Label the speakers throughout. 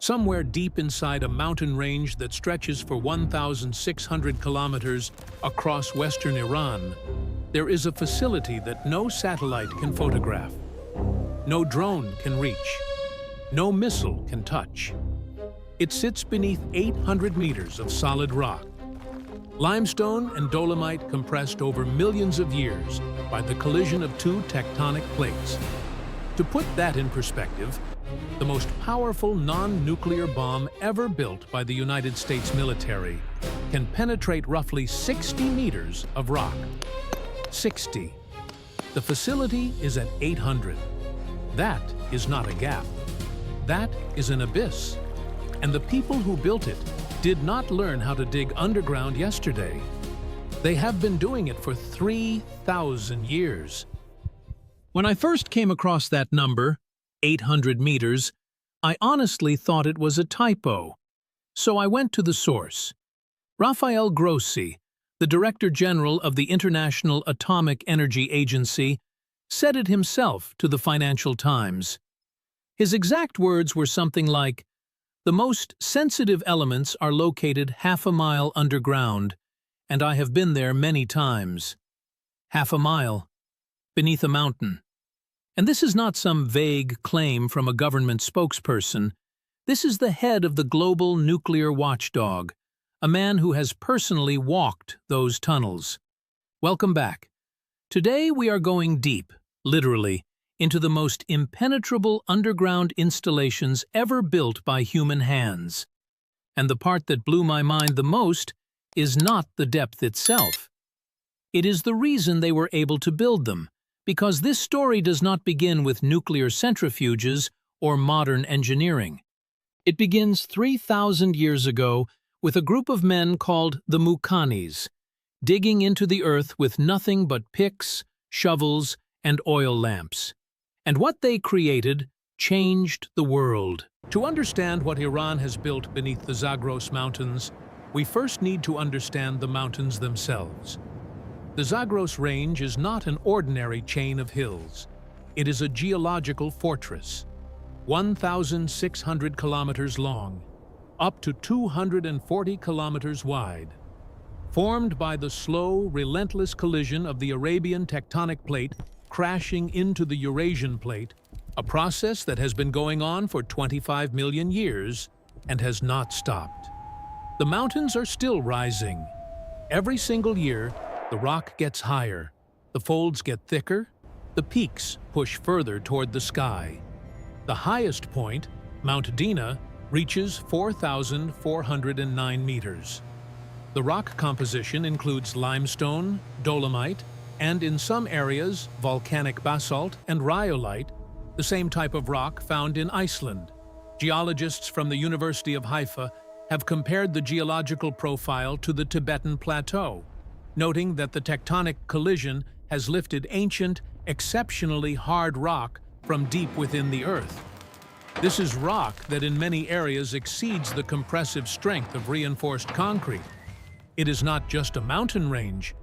Speaker 1: Somewhere deep inside a mountain range that stretches for 1,600 kilometers across western Iran, there is a facility that no satellite can photograph, no drone can reach, no missile can touch. It sits beneath 800 meters of solid rock, limestone and dolomite compressed over millions of years by the collision of two tectonic plates. To put that in perspective, the most powerful non-nuclear bomb ever built by the United States military can penetrate roughly 60 meters of rock. 60. The facility is at 800. That is not a gap. That is an abyss. And the people who built it did not learn how to dig underground yesterday. They have been doing it for 3,000 years. When I first came across that number, 800 meters, I honestly thought it was a typo. So I went to the source. Rafael Grossi, the Director General of the International Atomic Energy Agency, said it himself to the Financial Times. His exact words were something like, "The most sensitive elements are located half a mile underground, and I have been there many times." Half a mile, beneath a mountain. And this is not some vague claim from a government spokesperson. This is the head of the global nuclear watchdog, a man who has personally walked those tunnels. Welcome back. Today we are going deep, literally, into the most impenetrable underground installations ever built by human hands. And the part that blew my mind the most is not the depth itself. It is the reason they were able to build them, because this story does not begin with nuclear centrifuges or modern engineering. It begins 3,000 years ago with a group of men called the Mukanis, digging into the earth with nothing but picks, shovels, and oil lamps. And what they created changed the world. To understand what Iran has built beneath the Zagros Mountains, we first need to understand the mountains themselves. The Zagros Range is not an ordinary chain of hills. It is a geological fortress, 1,600 kilometers long, up to 240 kilometers wide. Formed by the slow, relentless collision of the Arabian tectonic plate crashing into the Eurasian plate, a process that has been going on for 25 million years and has not stopped. The mountains are still rising. Every single year, the rock gets higher, the folds get thicker, the peaks push further toward the sky. The highest point, Mount Dina, reaches 4,409 meters. The rock composition includes limestone, dolomite, and in some areas, volcanic basalt and rhyolite, the same type of rock found in Iceland. Geologists from the University of Haifa have compared the geological profile to the Tibetan Plateau, noting that the tectonic collision has lifted ancient, exceptionally hard rock from deep within the Earth. This is rock that in many areas exceeds the compressive strength of reinforced concrete. It is not just a mountain range,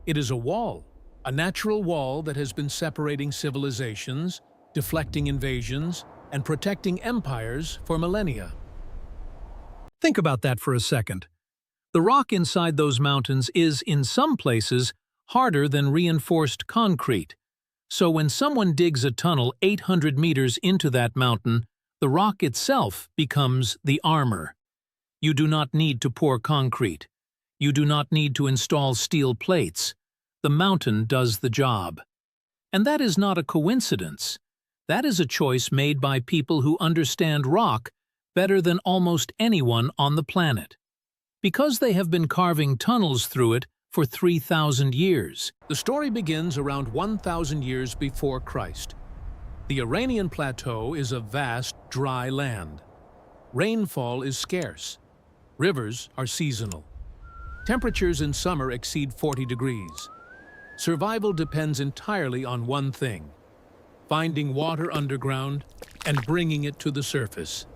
Speaker 1: it is a wall, a natural wall that has been separating civilizations, deflecting invasions, and protecting empires for millennia. Think about that for a second. The rock inside those mountains is, in some places, harder than reinforced concrete. So when someone digs a tunnel 800 meters into that mountain, the rock itself becomes the armor. You do not need to pour concrete. You do not need to install steel plates. The mountain does the job. And that is not a coincidence. That is a choice made by people who understand rock better than almost anyone on the planet, because they have been carving tunnels through it for 3,000 years. The story begins around 1,000 years before Christ. The Iranian plateau is a vast, dry land. Rainfall is scarce. Rivers are seasonal. Temperatures in summer exceed 40 degrees. Survival depends entirely on one thing: finding water underground and bringing it to the surface.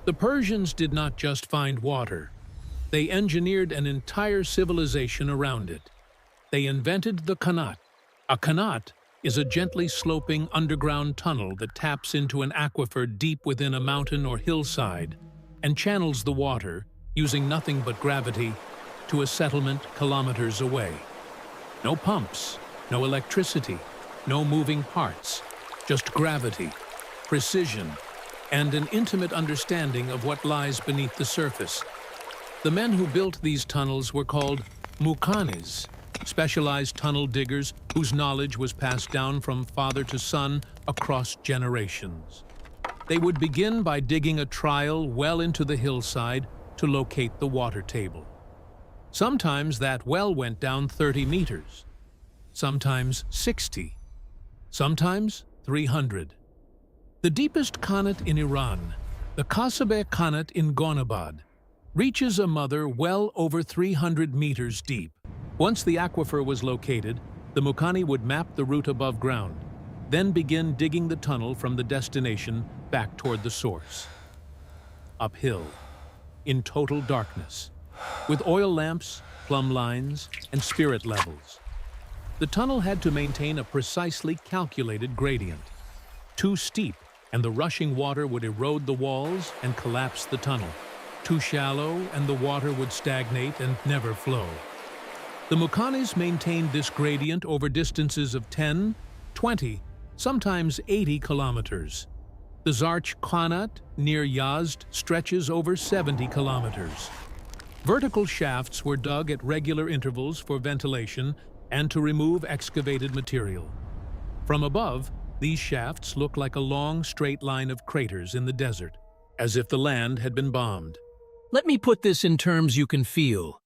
Speaker 1: The Persians did not just find water. They engineered an entire civilization around it. They invented the qanat. A qanat is a gently sloping underground tunnel that taps into an aquifer deep within a mountain or hillside, and channels the water, using nothing but gravity, to a settlement kilometers away. No pumps, no electricity, no moving parts, just gravity, precision, and an intimate understanding of what lies beneath the surface. The men who built these tunnels were called mukanis, specialized tunnel diggers whose knowledge was passed down from father to son across generations. They would begin by digging a trial well into the hillside to locate the water table. Sometimes that well went down 30 meters, sometimes 60, sometimes 300. The deepest qanat in Iran, the Kasabeh Qanat in Gonabad, reaches a mother well over 300 meters deep. Once the aquifer was located, the Mukani would map the route above ground, then begin digging the tunnel from the destination back toward the source. Uphill, in total darkness, with oil lamps, plumb lines, and spirit levels. The tunnel had to maintain a precisely calculated gradient. Too steep, and the rushing water would erode the walls and collapse the tunnel. Too shallow, and the water would stagnate and never flow. The Mukanis maintained this gradient over distances of 10, 20, sometimes 80 kilometers. The Zarch Qanat near Yazd stretches over 70 kilometers. Vertical shafts were dug at regular intervals for ventilation and to remove excavated material. From above, these shafts look like a long, straight line of craters in the desert, as if the land had been bombed. Let me put this in terms you can feel.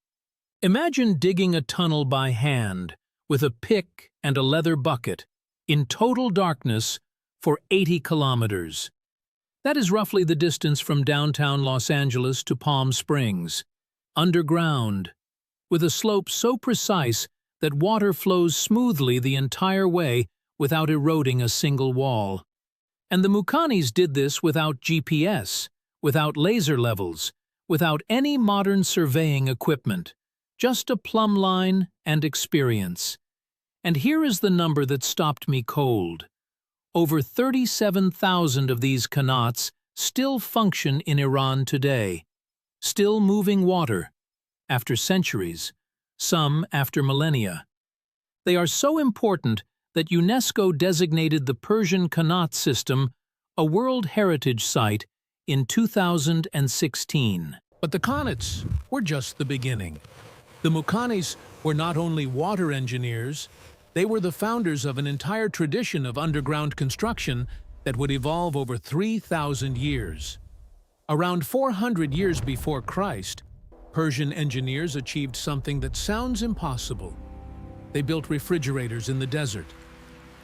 Speaker 1: Imagine digging a tunnel by hand, with a pick and a leather bucket, in total darkness for 80 kilometers. That is roughly the distance from downtown Los Angeles to Palm Springs. Underground, with a slope so precise that water flows smoothly the entire way without eroding a single wall. And the Mukanis did this without GPS, without laser levels, without any modern surveying equipment, just a plumb line and experience. And here is the number that stopped me cold. Over 37,000 of these qanats still function in Iran today, still moving water, after centuries, some after millennia. They are so important that UNESCO designated the Persian Qanat system a World Heritage Site in 2016. But the qanats were just the beginning. The Mukanis were not only water engineers, they were the founders of an entire tradition of underground construction that would evolve over 3,000 years. Around 400 years before Christ, Persian engineers achieved something that sounds impossible. They built refrigerators in the desert.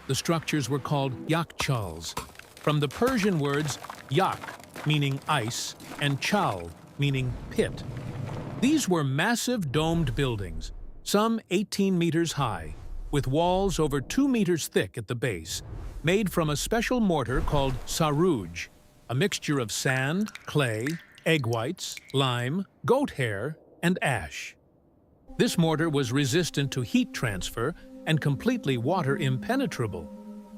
Speaker 1: The structures were called yakchals, from the Persian words yak, meaning ice, and chal, meaning pit. These were massive domed buildings, some 18 meters high, with walls over 2 meters thick at the base, made from a special mortar called saruj, a mixture of sand, clay, egg whites, lime, goat hair, and ash. This mortar was resistant to heat transfer and completely water impenetrable.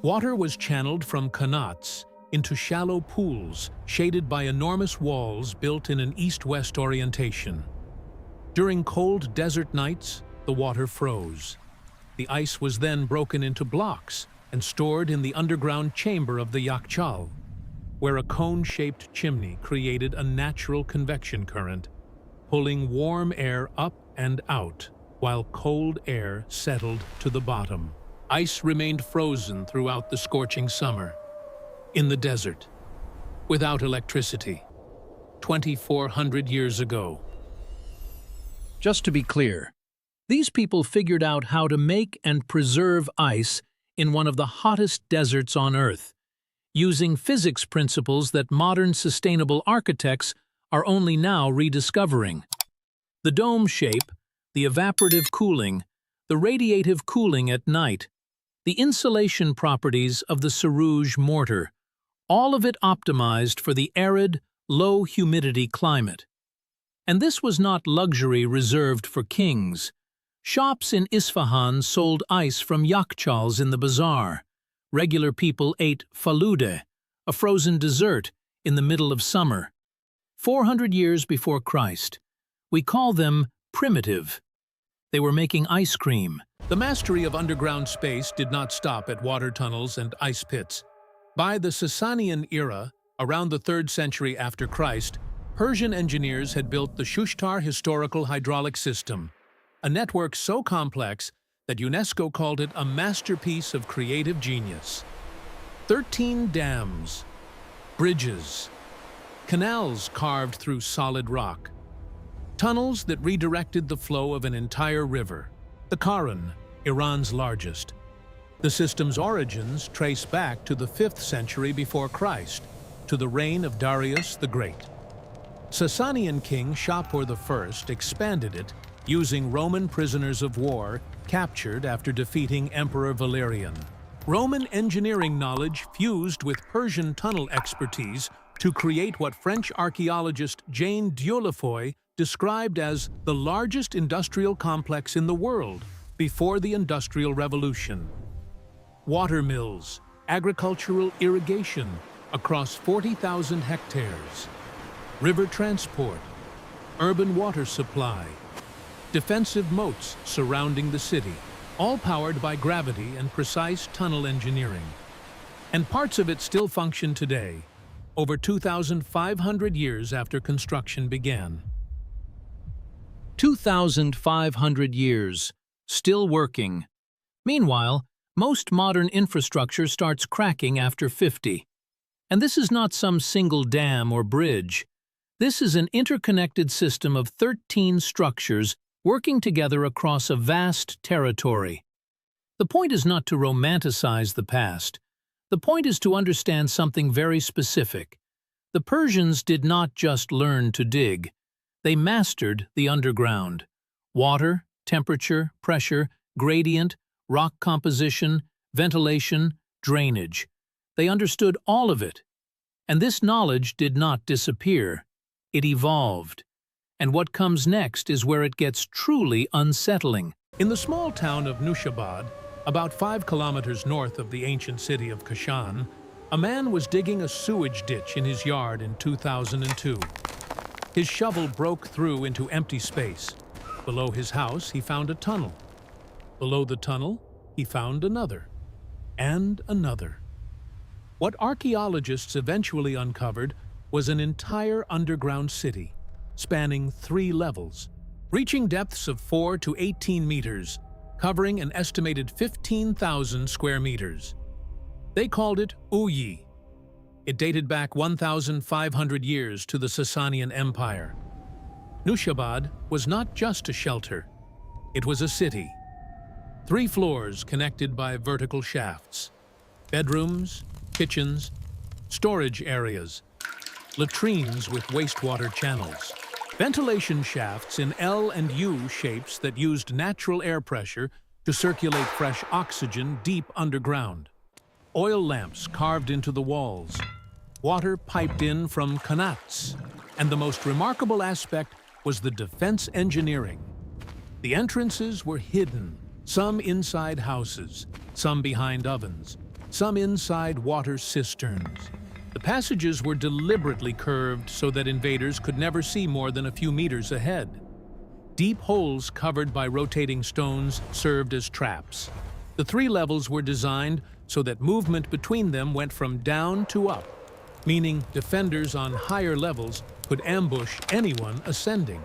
Speaker 1: Water was channeled from qanats into shallow pools shaded by enormous walls built in an east-west orientation. During cold desert nights, the water froze. The ice was then broken into blocks and stored in the underground chamber of the yakchal, where a cone-shaped chimney created a natural convection current, pulling warm air up and out while cold air settled to the bottom. Ice remained frozen throughout the scorching summer. In the desert, without electricity, 2,400 years ago. Just to be clear, these people figured out how to make and preserve ice in one of the hottest deserts on Earth, using physics principles that modern sustainable architects are only now rediscovering. The dome shape, the evaporative cooling, the radiative cooling at night, the insulation properties of the saruj mortar, all of it optimized for the arid, low-humidity climate. And this was not luxury reserved for kings. Shops in Isfahan sold ice from yakchals in the bazaar. Regular people ate falude, a frozen dessert, in the middle of summer. 400 years before Christ. We call them primitive. They were making ice cream. The mastery of underground space did not stop at water tunnels and ice pits. By the Sasanian era, around the 3rd century after Christ, Persian engineers had built the Shushtar historical hydraulic system, a network so complex that UNESCO called it a masterpiece of creative genius. 13 dams, bridges, canals carved through solid rock, tunnels that redirected the flow of an entire river, the Karun, Iran's largest. The system's origins trace back to the 5th century before Christ, to the reign of Darius the Great. Sasanian king Shapur I expanded it using Roman prisoners of war captured after defeating Emperor Valerian. Roman engineering knowledge fused with Persian tunnel expertise to create what French archaeologist Jane Dieulafoy described as the largest industrial complex in the world before the Industrial Revolution. Water mills, agricultural irrigation across 40,000 hectares, river transport, urban water supply, defensive moats surrounding the city, all powered by gravity and precise tunnel engineering. And parts of it still function today, over 2,500 years after construction began. 2,500 years, still working. Meanwhile, most modern infrastructure starts cracking after 50. And this is not some single dam or bridge. This is an interconnected system of 13 structures working together across a vast territory. The point is not to romanticize the past. The point is to understand something very specific. The Persians did not just learn to dig. They mastered the underground. Water, temperature, pressure, gradient, rock composition, ventilation, drainage. They understood all of it. And this knowledge did not disappear. It evolved. And what comes next is where it gets truly unsettling. In the small town of Nushabad, about 5 kilometers north of the ancient city of Kashan, a man was digging a sewage ditch in his yard in 2002. His shovel broke through into empty space. Below his house, he found a tunnel. Below the tunnel, he found another. And another. What archaeologists eventually uncovered was an entire underground city, spanning 3 levels, reaching depths of 4 to 18 meters, covering an estimated 15,000 square meters. They called it Uyi. It dated back 1,500 years to the Sasanian Empire. Nushabad was not just a shelter. It was a city. 3 floors connected by vertical shafts. Bedrooms, kitchens, storage areas, latrines with wastewater channels. Ventilation shafts in L and U shapes that used natural air pressure to circulate fresh oxygen deep underground. Oil lamps carved into the walls. Water piped in from qanats. And the most remarkable aspect was the defense engineering. The entrances were hidden, some inside houses, some behind ovens, some inside water cisterns. The passages were deliberately curved so that invaders could never see more than a few meters ahead. Deep holes covered by rotating stones served as traps. The 3 levels were designed so that movement between them went from down to up, meaning defenders on higher levels could ambush anyone ascending.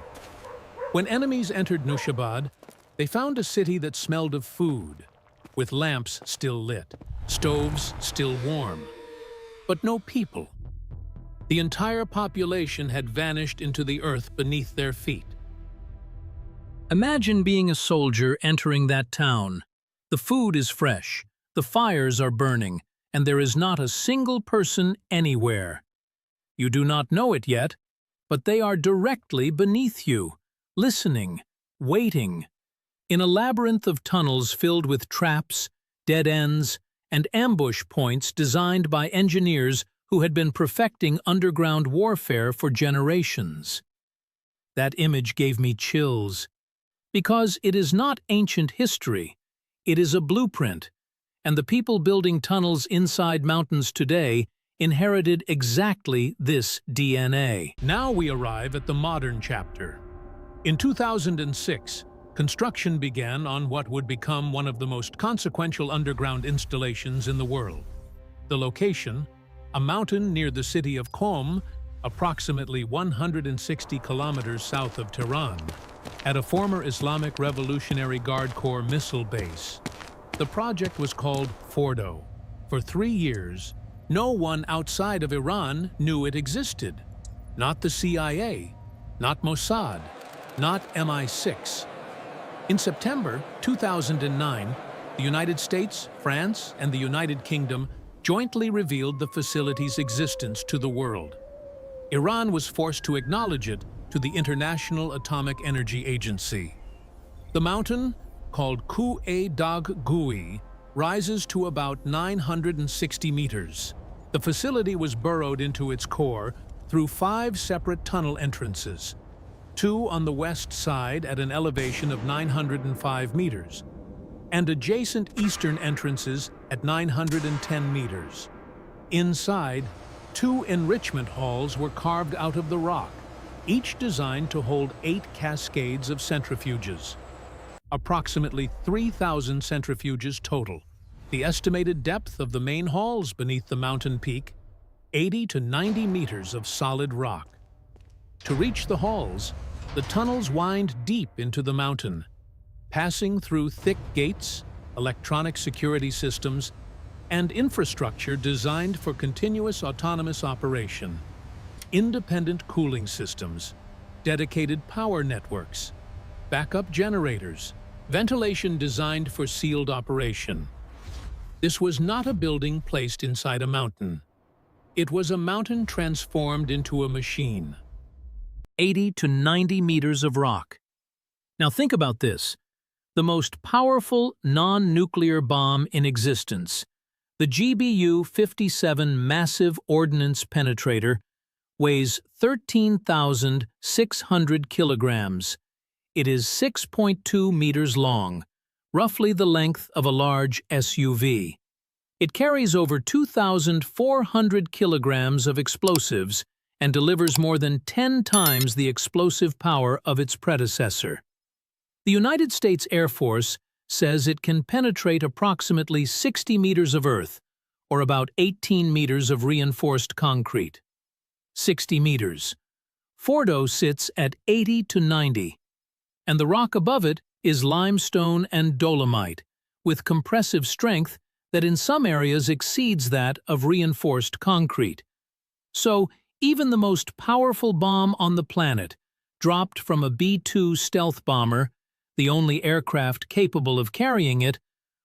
Speaker 1: When enemies entered Nushabad, they found a city that smelled of food, with lamps still lit, stoves still warm. But no people. The entire population had vanished into the earth beneath their feet. Imagine being a soldier entering that town. The food is fresh, the fires are burning, and there is not a single person anywhere. You do not know it yet, but they are directly beneath you, listening, waiting. In a labyrinth of tunnels filled with traps, dead ends, and ambush points designed by engineers who had been perfecting underground warfare for generations. That image gave me chills, because it is not ancient history, it is a blueprint, and the people building tunnels inside mountains today inherited exactly this DNA. Now we arrive at the modern chapter. In 2006, construction began on what would become one of the most consequential underground installations in the world. The location, a mountain near the city of Qom, approximately 160 kilometers south of Tehran, at a former Islamic Revolutionary Guard Corps missile base. The project was called Fordow. For 3 years, no one outside of Iran knew it existed. Not the CIA, not Mossad, not MI6. In September 2009, the United States, France, and the United Kingdom jointly revealed the facility's existence to the world. Iran was forced to acknowledge it to the International Atomic Energy Agency. The mountain, called Ku-e-Dag-Gui, rises to about 960 meters. The facility was burrowed into its core through 5 separate tunnel entrances, 2 on the west side at an elevation of 905 meters, and adjacent eastern entrances at 910 meters. Inside, 2 enrichment halls were carved out of the rock, each designed to hold 8 cascades of centrifuges. Approximately 3,000 centrifuges total. The estimated depth of the main halls beneath the mountain peak, 80 to 90 meters of solid rock. To reach the halls, the tunnels wind deep into the mountain, passing through thick gates, electronic security systems, and infrastructure designed for continuous autonomous operation. Independent cooling systems, dedicated power networks, backup generators, ventilation designed for sealed operation. This was not a building placed inside a mountain. It was a mountain transformed into a machine. 80 to 90 meters of rock. Now think about this. The most powerful non-nuclear bomb in existence, the GBU-57 massive ordnance penetrator, weighs 13,600 kilograms. It is 6.2 meters long, roughly the length of a large SUV. It carries over 2,400 kilograms of explosives and delivers more than 10 times the explosive power of its predecessor. The United States Air Force says it can penetrate approximately 60 meters of earth, or about 18 meters of reinforced concrete. 60 meters. Fordow sits at 80 to 90, and the rock above it is limestone and dolomite, with compressive strength that in some areas exceeds that of reinforced concrete. So, even the most powerful bomb on the planet, dropped from a B-2 stealth bomber, the only aircraft capable of carrying it,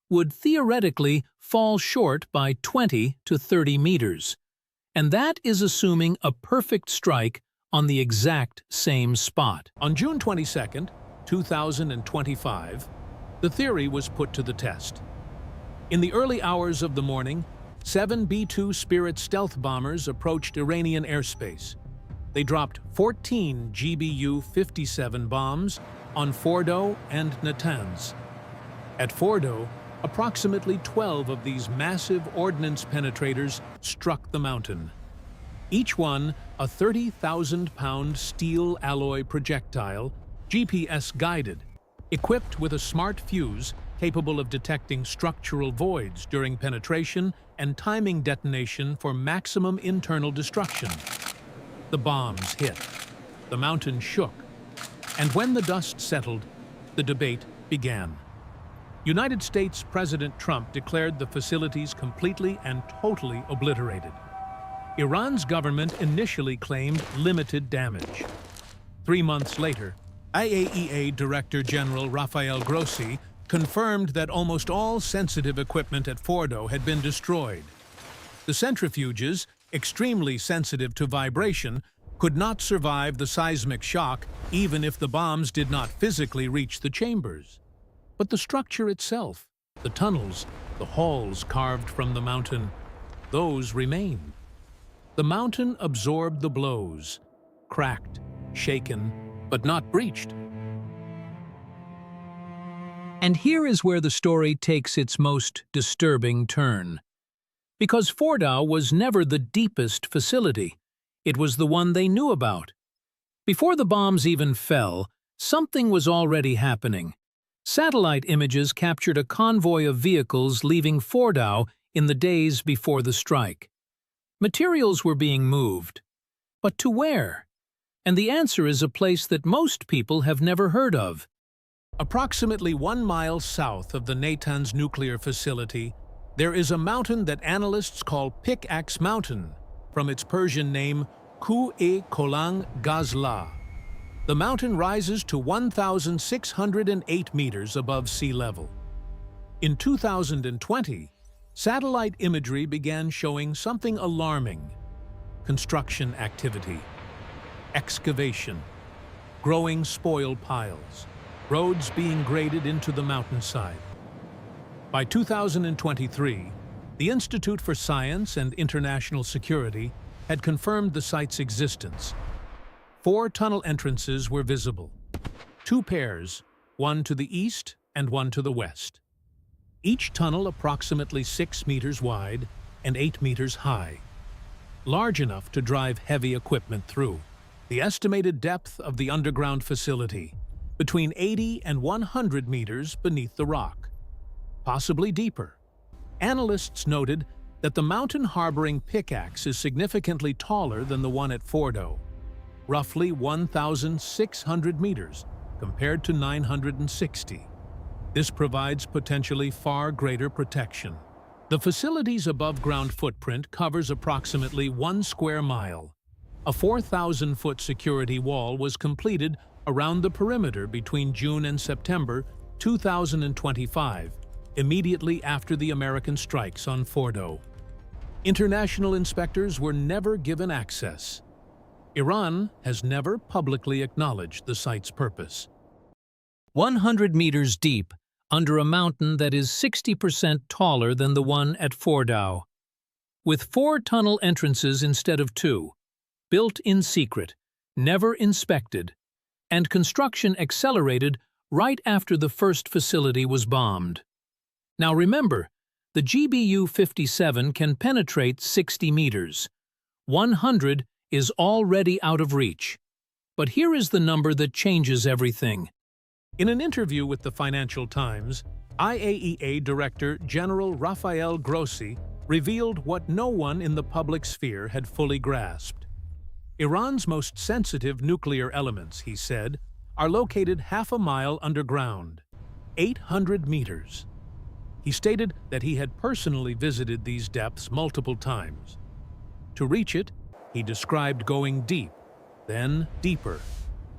Speaker 1: would theoretically fall short by 20 to 30 meters. And that is assuming a perfect strike on the exact same spot. On June 22, 2025, the theory was put to the test. In the early hours of the morning, 7 B-2 Spirit stealth bombers approached Iranian airspace. They dropped 14 GBU-57 bombs on Fordow and Natanz. At Fordow, approximately 12 of these massive ordnance penetrators struck the mountain. Each one a 30,000-pound steel alloy projectile, GPS-guided, equipped with a smart fuse capable of detecting structural voids during penetration and timing detonation for maximum internal destruction. The bombs hit. The mountain shook. And when the dust settled, the debate began. United States President Trump declared the facilities completely and totally obliterated. Iran's government initially claimed limited damage. 3 months later, IAEA Director General Rafael Grossi confirmed that almost all sensitive equipment at Fordow had been destroyed. The centrifuges, extremely sensitive to vibration, could not survive the seismic shock even if the bombs did not physically reach the chambers. But the structure itself, the tunnels, the halls carved from the mountain, those remained. The mountain absorbed the blows, cracked, shaken, but not breached. And here is where the story takes its most disturbing turn. Because Fordow was never the deepest facility. It was the one they knew about. Before the bombs even fell, something was already happening. Satellite images captured a convoy of vehicles leaving Fordow in the days before the strike. Materials were being moved. But to where? And the answer is a place that most people have never heard of. Approximately 1 mile south of the Natanz nuclear facility, there is a mountain that analysts call Pickaxe Mountain, from its Persian name Ku-e-Kolang Gazla. The mountain rises to 1,608 meters above sea level. In 2020, satellite imagery began showing something alarming: construction activity, excavation, growing spoil piles, roads being graded into the mountainside. By 2023, the Institute for Science and International Security had confirmed the site's existence. 4 tunnel entrances were visible, 2 pairs, one to the east and one to the west. Each tunnel approximately 6 meters wide and 8 meters high, large enough to drive heavy equipment through. The estimated depth of the underground facility, between 80 and 100 meters beneath the rock, possibly deeper. Analysts noted that the mountain harboring Pickaxe is significantly taller than the one at Fordow, roughly 1,600 meters compared to 960. This provides potentially far greater protection. The facility's above-ground footprint covers approximately 1 square mile. A 4,000-foot security wall was completed around the perimeter between June and September 2025, immediately after the American strikes on Fordow. International inspectors were never given access. Iran has never publicly acknowledged the site's purpose. 100 meters deep, under a mountain that is 60% taller than the one at Fordow. With 4 tunnel entrances instead of 2, built in secret, never inspected, and construction accelerated right after the first facility was bombed. Now remember, the GBU-57 can penetrate 60 meters. 100 is already out of reach. But here is the number that changes everything. In an interview with the Financial Times, IAEA Director General Rafael Grossi revealed what no one in the public sphere had fully grasped. Iran's most sensitive nuclear elements, he said, are located half a mile underground, 800 meters. He stated that he had personally visited these depths multiple times. To reach it, he described going deep, then deeper,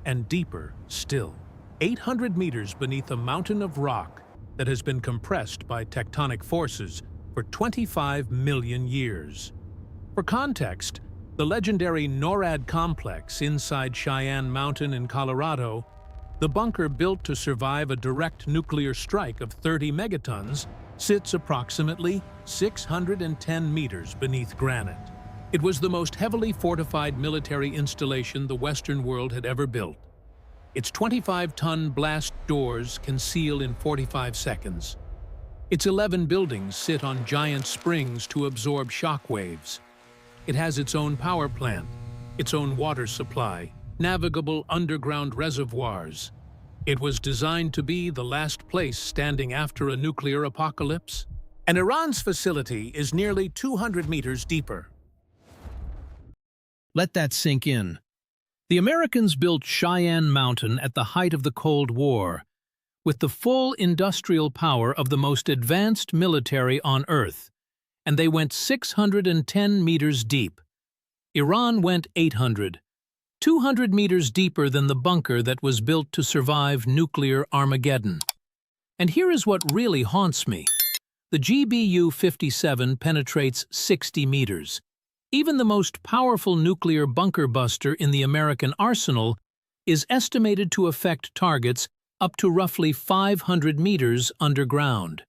Speaker 1: and deeper still. 800 meters beneath a mountain of rock that has been compressed by tectonic forces for 25 million years. For context, the legendary NORAD complex inside Cheyenne Mountain in Colorado, the bunker built to survive a direct nuclear strike of 30 megatons, sits approximately 610 meters beneath granite. It was the most heavily fortified military installation the Western world had ever built. Its 25-ton blast doors can seal in 45 seconds. Its 11 buildings sit on giant springs to absorb shock waves. It has its own power plant, its own water supply, navigable underground reservoirs. It was designed to be the last place standing after a nuclear apocalypse. And Iran's facility is nearly 200 meters deeper. Let that sink in. The Americans built Cheyenne Mountain at the height of the Cold War, with the full industrial power of the most advanced military on Earth, and they went 610 meters deep. Iran went 800, 200 meters deeper than the bunker that was built to survive nuclear Armageddon. And here is what really haunts me. The GBU-57 penetrates 60 meters. Even the most powerful nuclear bunker buster in the American arsenal is estimated to affect targets up to roughly 500 meters underground.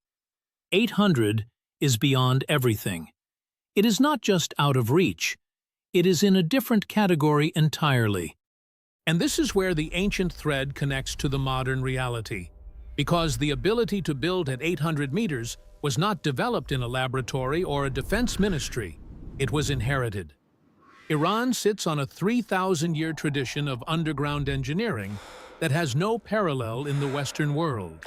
Speaker 1: 800 is beyond everything. It is not just out of reach. It is in a different category entirely. And this is where the ancient thread connects to the modern reality. Because the ability to build at 800 meters was not developed in a laboratory or a defense ministry. It was inherited. Iran sits on a 3,000-year tradition of underground engineering that has no parallel in the Western world.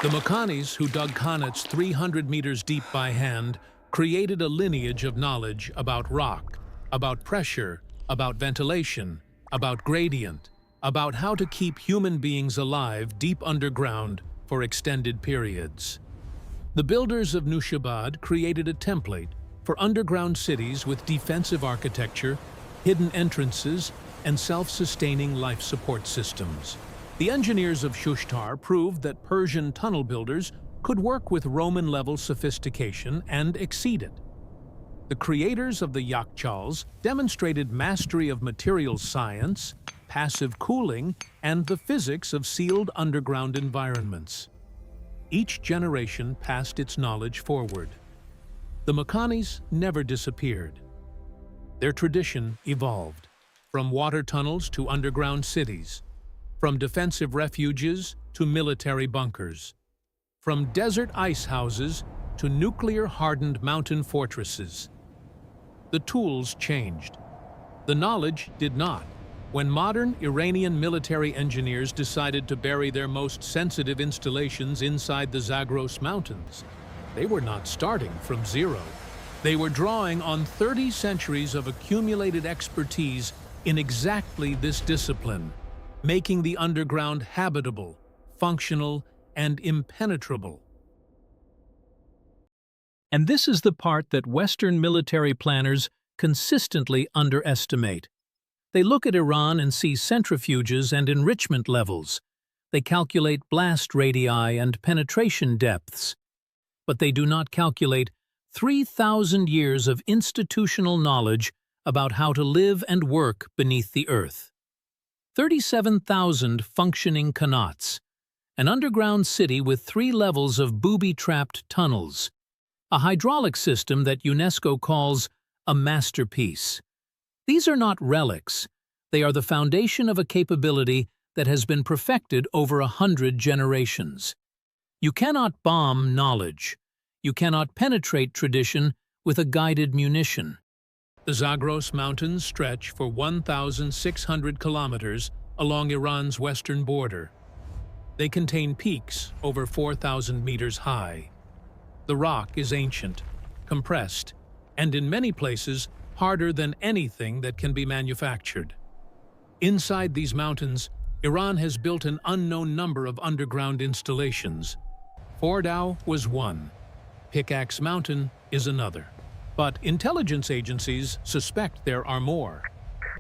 Speaker 1: The Makanis, who dug Khanats 300 meters deep by hand, created a lineage of knowledge about rock, about pressure, about ventilation, about gradient, about how to keep human beings alive deep underground for extended periods. The builders of Nushabad created a template for underground cities with defensive architecture, hidden entrances, and self-sustaining life support systems. The engineers of Shushtar proved that Persian tunnel builders could work with Roman-level sophistication and exceed it. The creators of the Yakchals demonstrated mastery of materials science, passive cooling, and the physics of sealed underground environments. Each generation passed its knowledge forward. The Makanis never disappeared. Their tradition evolved, from water tunnels to underground cities, from defensive refuges to military bunkers, from desert ice houses to nuclear-hardened mountain fortresses. The tools changed. The knowledge did not. When modern Iranian military engineers decided to bury their most sensitive installations inside the Zagros Mountains, they were not starting from zero. They were drawing on 30 centuries of accumulated expertise in exactly this discipline, making the underground habitable, functional, and impenetrable. And this is the part that Western military planners consistently underestimate. They look at Iran and see centrifuges and enrichment levels. They calculate blast radii and penetration depths. But they do not calculate 3,000 years of institutional knowledge about how to live and work beneath the earth. 37,000 functioning qanats, an underground city with 3 levels of booby-trapped tunnels, a hydraulic system that UNESCO calls a masterpiece. These are not relics. They are the foundation of a capability that has been perfected over 100 generations. You cannot bomb knowledge. You cannot penetrate tradition with a guided munition. The Zagros Mountains stretch for 1,600 kilometers along Iran's western border. They contain peaks over 4,000 meters high. The rock is ancient, compressed, and in many places harder than anything that can be manufactured. Inside these mountains, Iran has built an unknown number of underground installations. Fordow was one. Pickaxe Mountain is another. But intelligence agencies suspect there are more.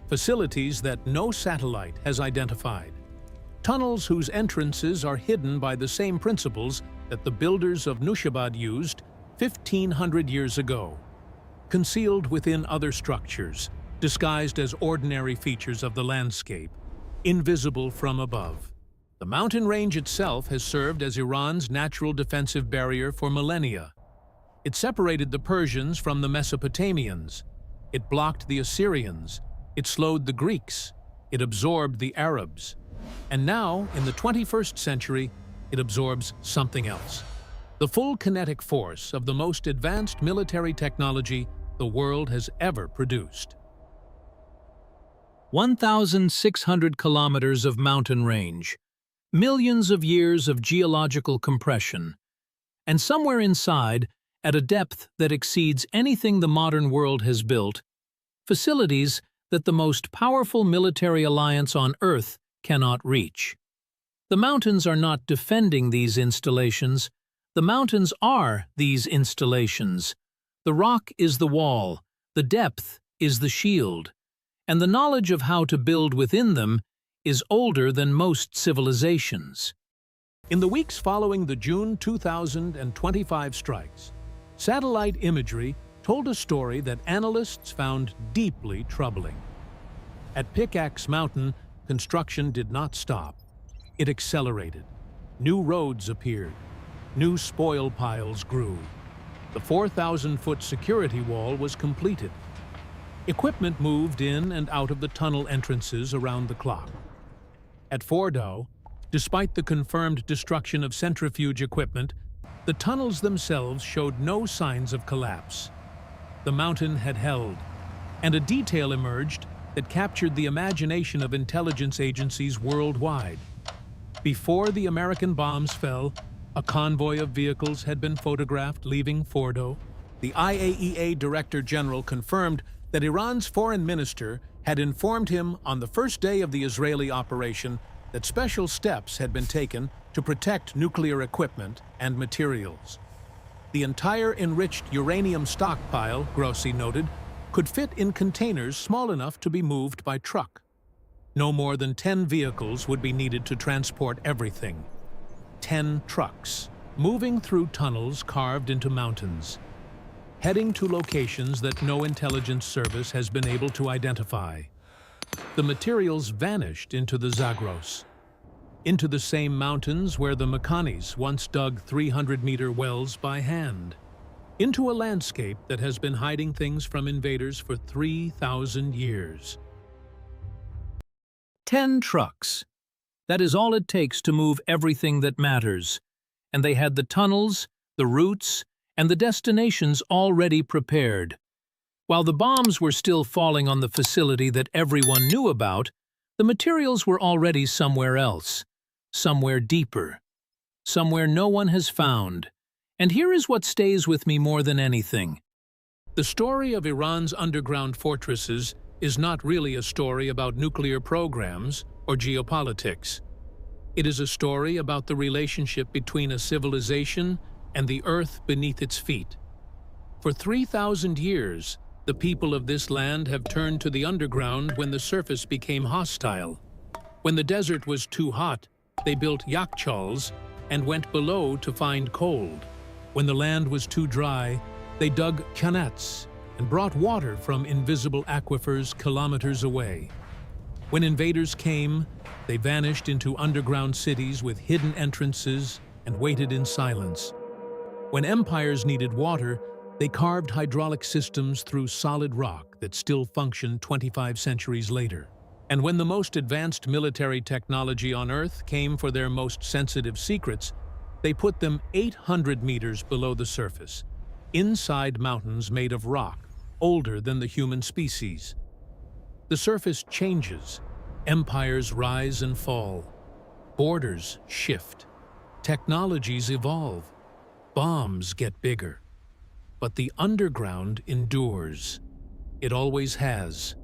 Speaker 1: Facilities that no satellite has identified. Tunnels whose entrances are hidden by the same principles that the builders of Nushabad used 1,500 years ago. Concealed within other structures, disguised as ordinary features of the landscape, invisible from above. The mountain range itself has served as Iran's natural defensive barrier for millennia. It separated the Persians from the Mesopotamians. It blocked the Assyrians. It slowed the Greeks. It absorbed the Arabs. And now, in the 21st century, it absorbs something else. The full kinetic force of the most advanced military technology the world has ever produced. 1,600 kilometers of mountain range, millions of years of geological compression, and somewhere inside, at a depth that exceeds anything the modern world has built, facilities that the most powerful military alliance on Earth cannot reach. The mountains are not defending these installations. The mountains are these installations. The rock is the wall, the depth is the shield, and the knowledge of how to build within them is older than most civilizations. In the weeks following the June 2025 strikes, satellite imagery told a story that analysts found deeply troubling. At Pickaxe Mountain, construction did not stop. It accelerated. New roads appeared. New spoil piles grew. The 4,000-foot security wall was completed. Equipment moved in and out of the tunnel entrances around the clock. At Fordow, despite the confirmed destruction of centrifuge equipment, The tunnels themselves showed no signs of collapse. The mountain had held, and a detail emerged that captured the imagination of intelligence agencies worldwide. Before the American bombs fell, a convoy of vehicles had been photographed leaving Fordow. The IAEA Director General confirmed that Iran's foreign minister had informed him on the first day of the Israeli operation that special steps had been taken to protect nuclear equipment and materials. The entire enriched uranium stockpile, Grossi noted, could fit in containers small enough to be moved by truck. No more than 10 vehicles would be needed to transport everything. 10 trucks, moving through tunnels carved into mountains, heading to locations that no intelligence service has been able to identify. The materials vanished into the Zagros, into the same mountains where the Mechanis once dug 300-meter wells by hand, into a landscape that has been hiding things from invaders for 3,000 years.
Speaker 2: 10 trucks. That is all it takes to move everything that matters. And they had the tunnels, the routes, and the destinations already prepared. While the bombs were still falling on the facility that everyone knew about, the materials were already somewhere else, somewhere deeper, somewhere no one has found. And here is what stays with me more than anything.
Speaker 1: The story of Iran's underground fortresses is not really a story about nuclear programs or geopolitics. It is a story about the relationship between a civilization and the earth beneath its feet. For 3,000 years, the people of this land have turned to the underground when the surface became hostile. When the desert was too hot, they built yakhchals and went below to find cold. When the land was too dry, they dug kanats and brought water from invisible aquifers kilometers away. When invaders came, they vanished into underground cities with hidden entrances and waited in silence. When empires needed water, they carved hydraulic systems through solid rock that still function 25 centuries later. And when the most advanced military technology on Earth came for their most sensitive secrets, they put them 800 meters below the surface, inside mountains made of rock, older than the human species. The surface changes, empires rise and fall, borders shift, technologies evolve, bombs get bigger. But the underground endures. It always has.